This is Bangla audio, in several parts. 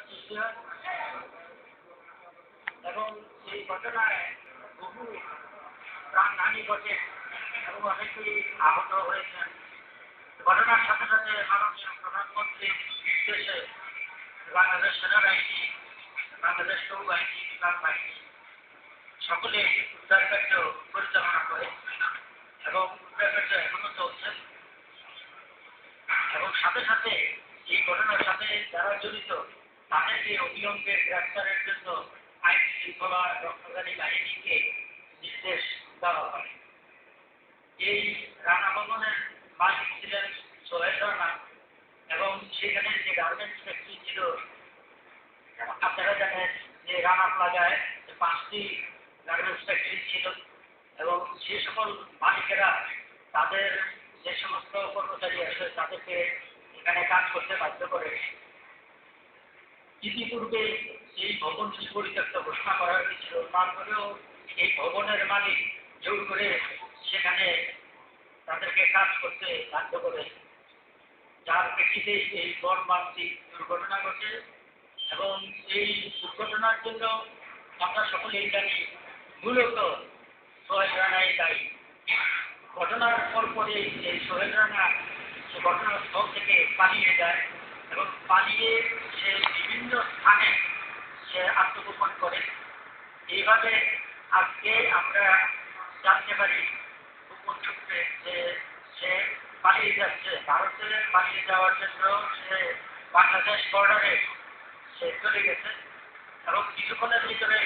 সৃষ্টি হয় এবং এই ঘটনায় বহু প্রাণহানি ঘটে এবং অনেকেই আহত হয়েছেন। ঘটনার সাথে সাথে মাননীয় প্রধানমন্ত্রীর নির্দেশে বাংলাদেশ সেনাবাহিনী, বাংলাদেশ নৌবাহিনী, বিমান বাহিনী সকলে উদ্ধার কার্য পরিচালনা করে এবং উদ্ধার কার্য এখনো চলছে এবং সাথে সাথে এই ঘটনার সাথে যারা জড়িত তাদেরকে অবিলম্বে গ্রেফতারের জন্য আইন শৃঙ্খলা রক্ষাকারী বাহিনীকে নির্দেশ দেওয়া হয়। এই রানা ভবনের মালিক ছিলেন সোহেল রানা এবং সেখানে যে গার্মেন্টস ফ্যাক্টরি ছিল, আপনারা জানেন যে রানা প্লাজায় 5টি গার্মেন্টস ফ্যাক্টরি ছিল এবং সে সকল মালিকেরা তাদের যে সমস্ত কর্মচারী আছে তাদেরকে এখানে কাজ করতে বাধ্য করে। ইতিপূর্বে এই ভবনটি পরিত্যক্ত ঘোষণা করা হয়েছিল, তারপরেও এই ভবনের মালিক জোর করে সেখানে তাদেরকে কাজ করতে বাধ্য করে, যার প্রেক্ষিতে এই মর্মান্তিক দুর্ঘটনা ঘটে এবং এই দুর্ঘটনার জন্য আমরা সকলেই জানি মূলত সোহেল রানাই দায়ী। ঘটনার পরপরে এই সোহেল রানা সে ঘটনাস্থল থেকে পালিয়ে যায় এবং পালিয়ে সে বিভিন্ন স্থানে সে আত্মগোপন করে। এইভাবে আজকে আমরা জানতে পারি গোপন সূত্রে যে সে পালিয়ে যাচ্ছে, ভারতে পালিয়ে যাওয়ার জন্য সে বাংলাদেশ বর্ডারে সে চলে গেছে এবং কিছুক্ষণের ভিতরে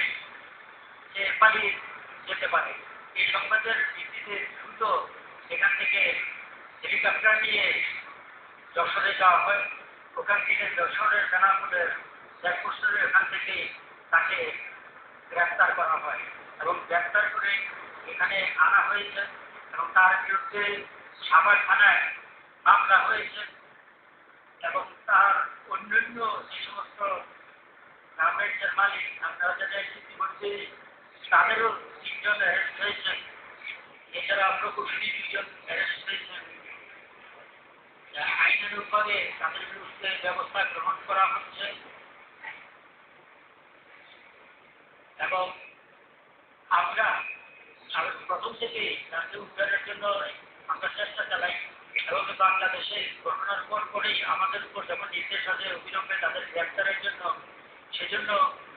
সে পালিয়ে যেতে পারে। এই সংবাদের ভিত্তিতে দ্রুত এখান থেকে হেলিকপ্টার নিয়ে যশোরে যাওয়া হয়। ওখান থেকে যশোরের বেনাপুরের চেকপোস্টের এখান থেকে তাকে গ্রেফতার করা হয় এবং গ্রেফতার করে এখানে আনা হয়েছে এবং তার বিরুদ্ধে সাভার থানায় মামলা হয়েছে এবং তার অন্যান্য যে সমস্ত গার্মেন্টসের মালিক আপনারা জানেন ইতিমধ্যে তাদেরও 3জন অ্যারেস্ট হয়েছে। এছাড়া প্রকৌশলী 2জন অ্যারেস্ট হয়েছেন। আইনের উপরে তাদের বিরুদ্ধে ব্যবস্থা গ্রহণ করা হচ্ছে এবং আমরা প্রথম থেকে তাকে উদ্ধারের জন্য আমরা চেষ্টা চালাই এবং বাংলাদেশে ঘটনার পর পরেই আমাদের উপর যখন নির্দেশ আছে অবিলম্বে তাদের গ্রেপ্তারের জন্য, সেজন্য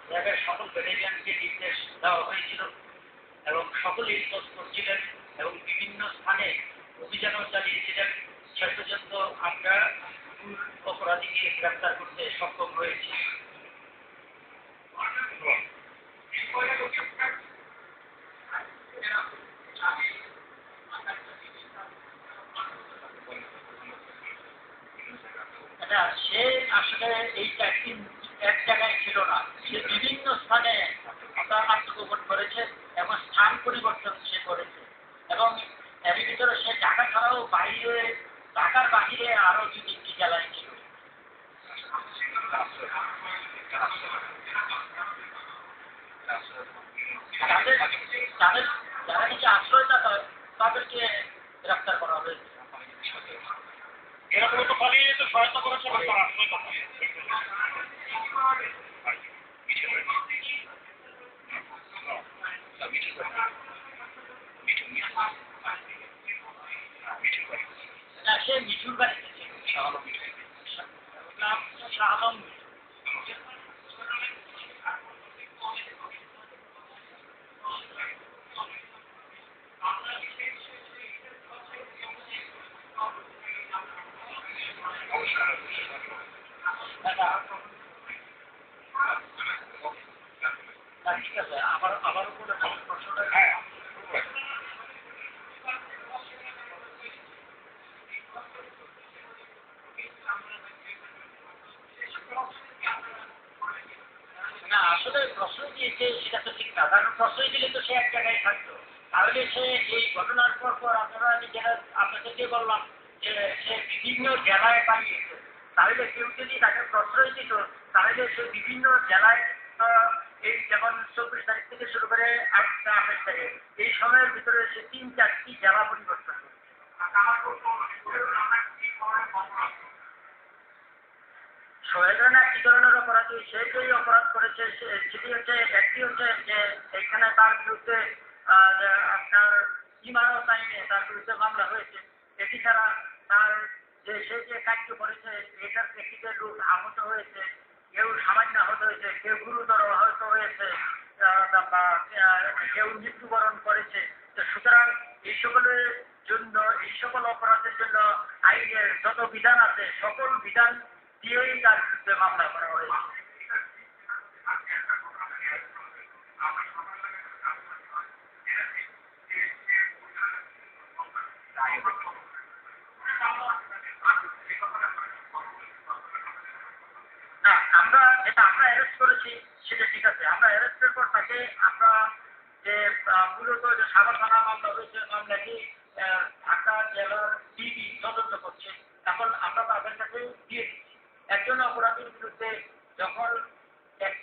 র্যাবের সকল ব্যাটালিয়নকে নির্দেশ দেওয়া হয়েছিল এবং সকলেই তৎপর ছিলেন এবং বিভিন্ন স্থানে অভিযানও চালিয়েছিলেন। শেষ পর্যন্ত আমরা অপরাধীকে গ্রেপ্তার করতে সক্ষম হয়েছি। সে আসলে এই চারটি এক জায়গায় ছিল না, সে বিভিন্ন স্থানে আত্মগোপন করেছে এবং স্থান পরিবর্তন সে করেছে এবং এর ভিতরে সে ঢাকা ছাড়াও বাইরে, ঢাকার বাহিরে আরো 2-3টি জেলায় ছিল। তাদের যারা নিচে আশ্রয়দাতা তাদেরকে গ্রেফতার করা হয়েছে। এরকম তো পালিয়ে যেতে সহায়তা করেছে এবং তার আশ্রয়দাতা। সে মিঠুর বাড়িতে ছিল, নাম শাহ আলম। ঠিক আছে, আবার উপরে প্রশ্নটা না, আসলে প্রশ্রয় দিয়েছে সেটা তো ঠিক না, কারণ প্রশ্রয় দিলে তো সে এক জায়গায় থাকতো। তাহলে সে এই ঘটনার পর আপনারা যারা আপনাদেরকে বললাম যে সে বিভিন্ন জেলায় পালিয়েছে, তাহলে কেউ যদি তাকে প্রশ্রয় দিত তাহলে সে বিভিন্ন জেলায় এই যেমন 24 তারিখ থেকে শুরু করে 28 তারিখ এই সময়ের ভিতরে সে 3-4টি জেলা পরিবর্তন করে। সোহেল রানা কি ধরনের অপরাধী, সে যেই অপরাধ করেছে সেটি হচ্ছে একটি হচ্ছে যে এখানে তার বিরুদ্ধে যে আপনার ইমারত আইনে তার বিরুদ্ধে মামলা হয়েছে। এটি ছাড়া তার যে সে যে কার্য করেছে এটার প্রেক্ষিতে লোক আহত হয়েছে, কেউ সামান্য আহত হয়েছে, কেউ গুরুতর আহত হয়েছে, বা কেউ মৃত্যুবরণ করেছে। তো সুতরাং এই সকলের জন্য, এই সকল অপরাধের জন্য আইনের যত বিধান আছে সকল বিধান দিয়েই তার বিরুদ্ধে মামলা করা হয়েছে। না, আমরা অ্যারেস্ট করেছি সেটা ঠিক আছে। আমরা অ্যারেস্টের পর তাকে আমরা যে মূলত যে সাভার থানা মামলা হয়েছে, মামলাটি ঢাকা জেলার ডিবি তদন্ত করছে। এখন আমরা তাদের কাছে দিয়ে দিচ্ছি। একজন অপরাধীর বিরুদ্ধে যখন একটি